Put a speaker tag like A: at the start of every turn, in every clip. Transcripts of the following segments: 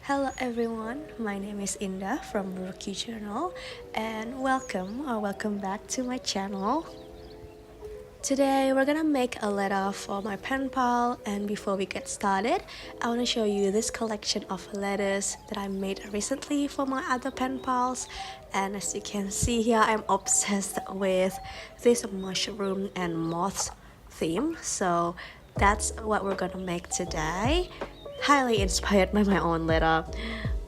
A: Hello everyone, my name is Indah from Rookie Journal and welcome back to my channel. Today we're gonna make a letter for my pen pal, and before we get started, I want to show you this collection of letters that I made recently for my other pen pals. And as you can see here, I'm obsessed with this mushroom and moths theme, so that's what we're gonna make today. Highly inspired by my own letter.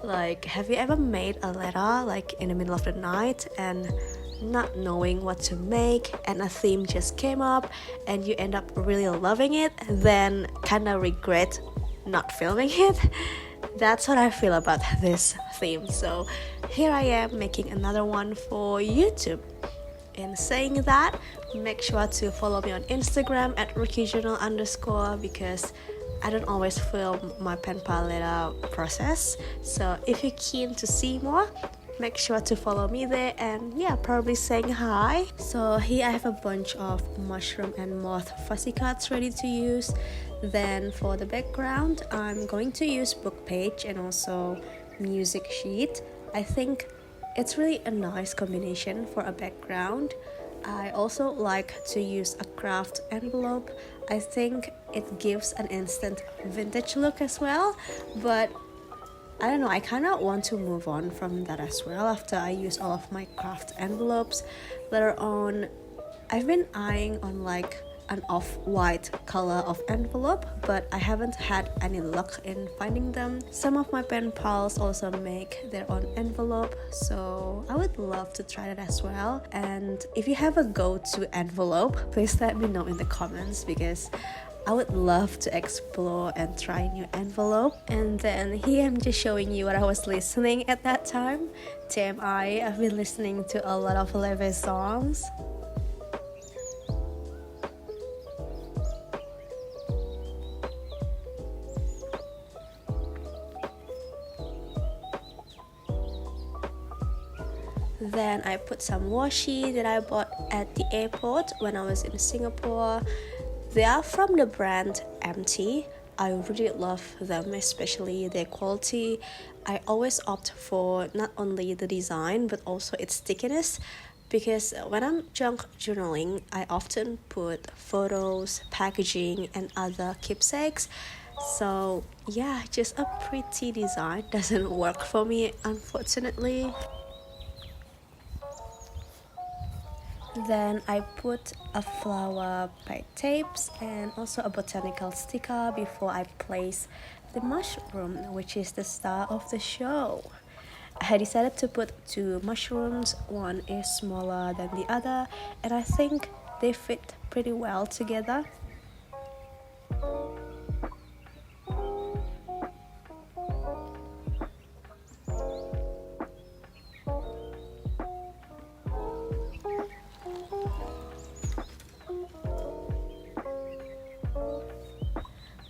A: Like, have you ever made a letter like in the middle of the night and not knowing what to make, and a theme just came up and you end up really loving it, then kind of regret not filming it? That's what I feel about this theme. So here I am making another one for YouTube. In saying that, make sure to follow me on Instagram at rookiejournal_ because I don't always film my pen pal letter process. So if you're keen to see more, make sure to follow me there, and yeah, probably saying hi. So here I have a bunch of mushroom and moth fussy cuts ready to use. Then for the background, I'm going to use book page and also music sheet. I think it's really a nice combination for a background. I also like to use a craft envelope. I think it gives an instant vintage look as well, but I don't know, I kind of want to move on from that as well after I use all of my craft envelopes. Later on, I've been eyeing on like an off-white color of envelope, but I haven't had any luck in finding them. Some of my pen pals also make their own envelope, so I would love to try that as well. And if you have a go-to envelope, please let me know in the comments, because I would love to explore and try new envelope. And then here I'm just showing you what I was listening at that time. TMI, I've been listening to a lot of Leve songs. Then I put some washi that I bought at the airport when I was in Singapore. They are from the brand Empty. I really love them, especially their quality. I always opt for not only the design but also its stickiness, because when I'm junk journaling, I often put photos, packaging, and other keepsakes. So yeah, just a pretty design doesn't work for me, unfortunately. Then I put a flower by tapes and also a botanical sticker before I place the mushroom, which is the star of the show. I decided to put two mushrooms, one is smaller than the other, and I think they fit pretty well together.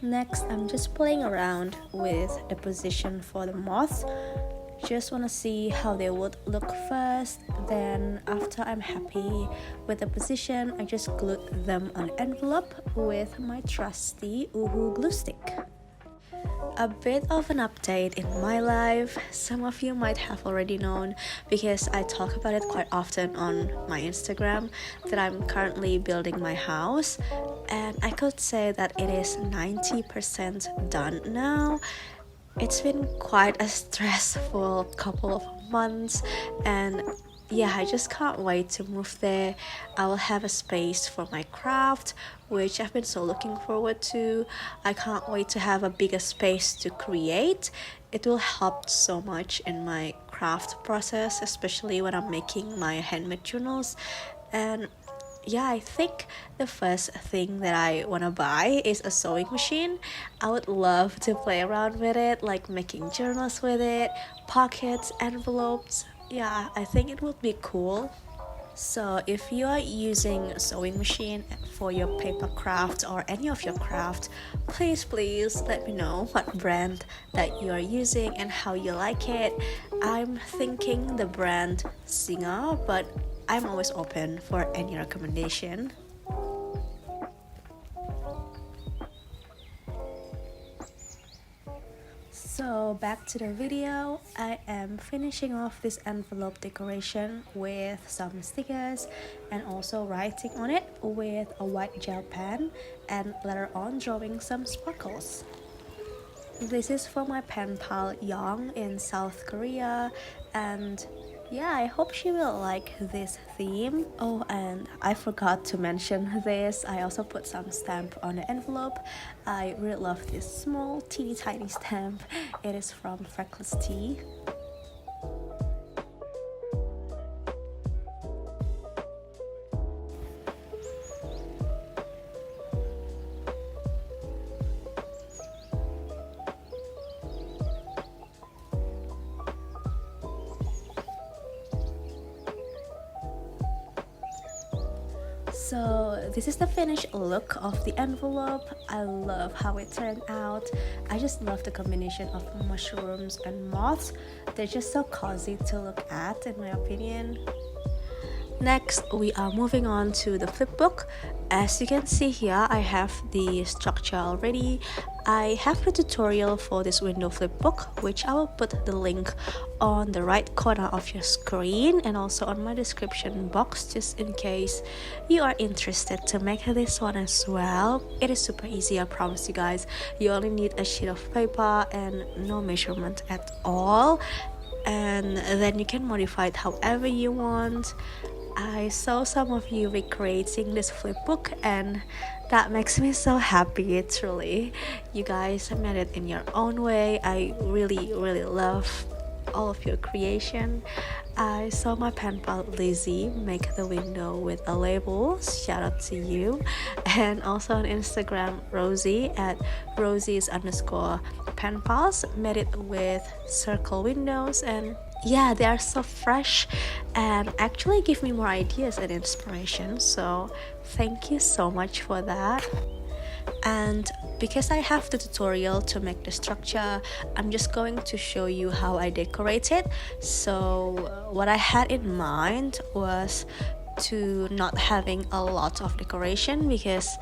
A: Next, I'm just playing around with the position for the moths. Just want to see how they would look first. Then after I'm happy with the position, I just glued them on envelope with my trusty Uhu glue stick. A bit of an update in my life. Some of you might have already known, because I talk about it quite often on my Instagram, that I'm currently building my house, and I could say that it is 90% done now. It's been quite a stressful couple of months, and yeah, I just can't wait to move there. I will have a space for my craft, which I've been so looking forward to. I can't wait to have a bigger space to create. It will help so much in my craft process, especially when I'm making my handmade journals. And yeah, I think the first thing that I want to buy is a sewing machine. I would love to play around with it, like making journals with it, pockets, envelopes. Yeah, I think it would be cool. So if you are using a sewing machine for your paper craft or any of your craft, please let me know what brand that you are using and how you like it. I'm thinking the brand Singer, but I'm always open for any recommendation. So back to the video, I am finishing off this envelope decoration with some stickers and also writing on it with a white gel pen and later on drawing some sparkles. This is for my pen pal Yeong in South Korea, and yeah, I hope she will like this theme. Oh, and I forgot to mention this, I also put some stamp on the envelope. I really love this small teeny tiny stamp. It is from Freckless Tea. So this is the finished look of the envelope. I love how it turned out. I just love the combination of mushrooms and moths. They're just so cozy to look at in my opinion. Next, we are moving on to the flipbook. As you can see here, I have the structure already. I have a tutorial for this window flipbook, which I will put the link on the right corner of your screen and also on my description box, just in case you are interested to make this one as well. It is super easy, I promise you guys. You only need a sheet of paper and no measurement at all, and then you can modify it however you want. I saw some of you recreating this flipbook and that makes me so happy, truly. You guys made it in your own way. I really love all of your creation. I saw my pen pal Lizzie make the window with a label, shout out to you. And also on Instagram, Rosie at Rosie's_penpals made it with circle windows, and yeah, they are so fresh and actually give me more ideas and inspiration, so thank you so much for that. And because I have the tutorial to make the structure, I'm just going to show you how I decorate it. So what I had in mind was to not having a lot of decoration because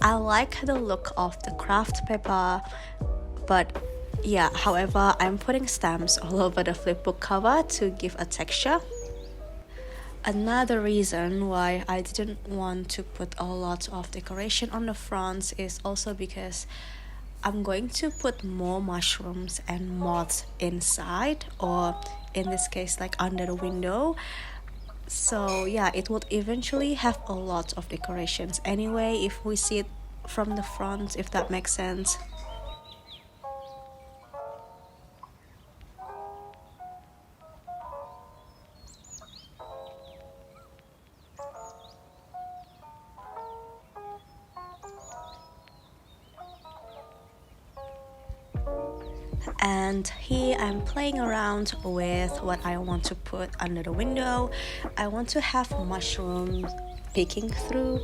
A: I like the look of the craft paper, but yeah, however, I'm putting stamps all over the flipbook cover to give a texture. Another reason why I didn't want to put a lot of decoration on the fronts is also because I'm going to put more mushrooms and moths inside, or in this case like under the window. So yeah, it would eventually have a lot of decorations anyway if we see it from the front, if that makes sense. And here I'm playing around with what I want to put under the window. I want to have mushrooms peeking through,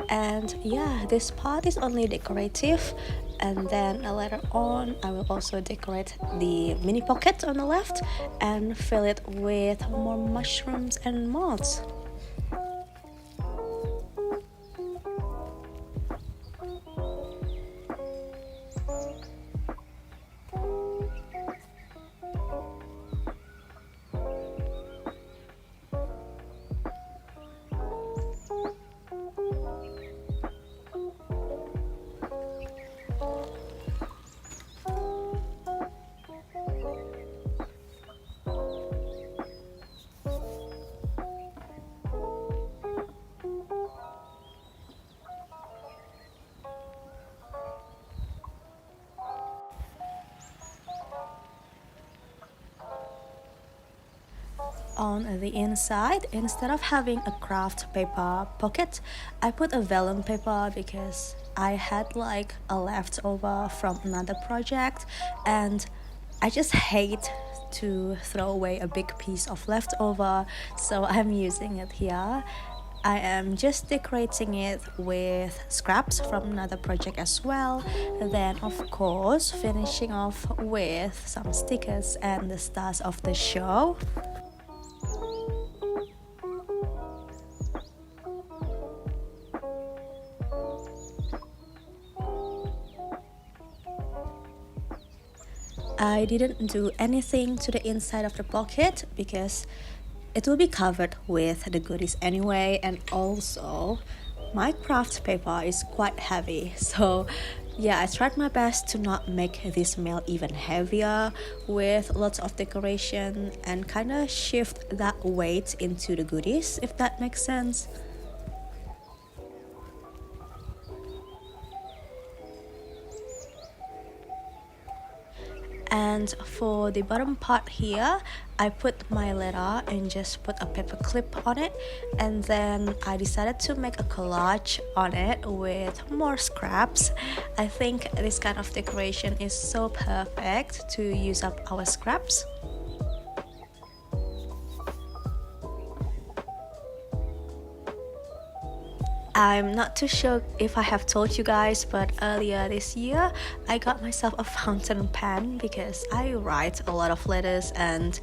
A: and yeah, this part is only decorative, and then later on I will also decorate the mini pocket on the left and fill it with more mushrooms and moths. On the inside, instead of having a craft paper pocket, I put a vellum paper because I had like a leftover from another project, and I just hate to throw away a big piece of leftover, so I'm using it here. I am just decorating it with scraps from another project as well. Then of course finishing off with some stickers and the stars of the show. I didn't do anything to the inside of the pocket because it will be covered with the goodies anyway, and also my craft paper is quite heavy, so yeah, I tried my best to not make this mail even heavier with lots of decoration and kind of shift that weight into the goodies, if that makes sense. And for the bottom part here, I put my letter and just put a paper clip on it, and then I decided to make a collage on it with more scraps. I think this kind of decoration is so perfect to use up our scraps. I'm not too sure if I have told you guys, but earlier this year I got myself a fountain pen because I write a lot of letters, and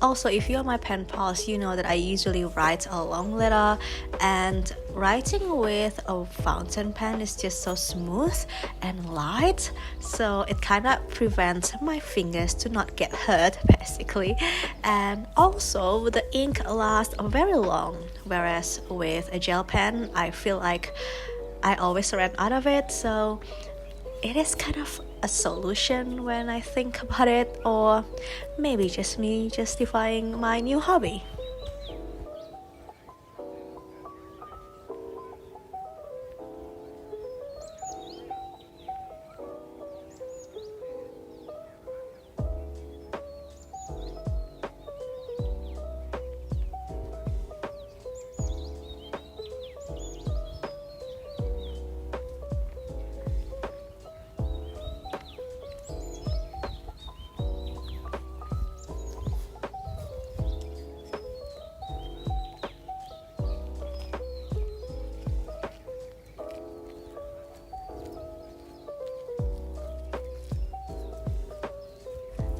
A: also if you're my pen pals, you know that I usually write a long letter, and writing with a fountain pen is just so smooth and light, so it kind of prevents my fingers to not get hurt basically. And also the ink lasts very long, whereas with a gel pen I feel like I always run out of it, so it is kind of a solution when I think about it, or maybe just me justifying my new hobby.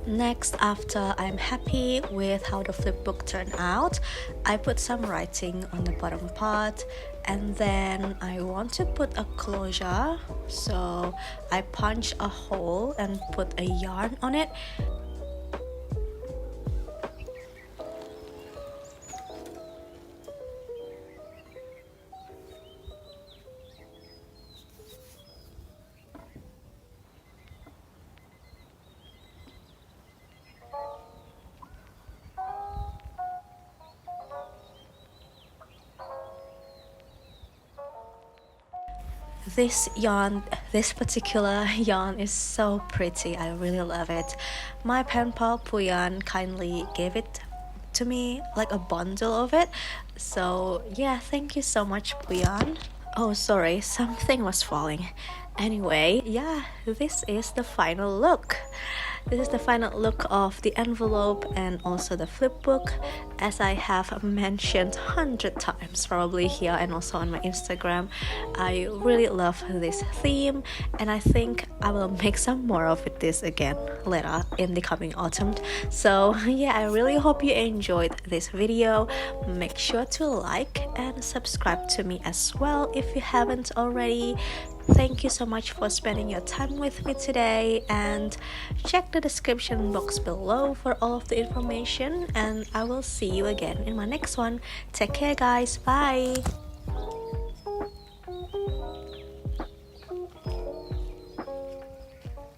A: Next, after I'm happy with how the flipbook turned out, I put some writing on the bottom part, and then I want to put a closure, so I punch a hole and put a yarn on it. This particular yarn is so pretty. I really love it. My pen pal Puyan kindly gave it to me, like a bundle of it. So yeah, thank you so much, Puyan. Oh, sorry, something was falling. Anyway, yeah, this is the final look. This is the final look of the envelope and also the flipbook. As I have mentioned 100 times probably here and also on my Instagram, I really love this theme, and I think I will make some more of this again later in the coming autumn. So yeah, I really hope you enjoyed this video. Make sure to like and subscribe to me as well if you haven't already. Thank you so much for spending your time with me today, and check the description box below for all of the information, and I will see you again in my next one. Take care guys, bye.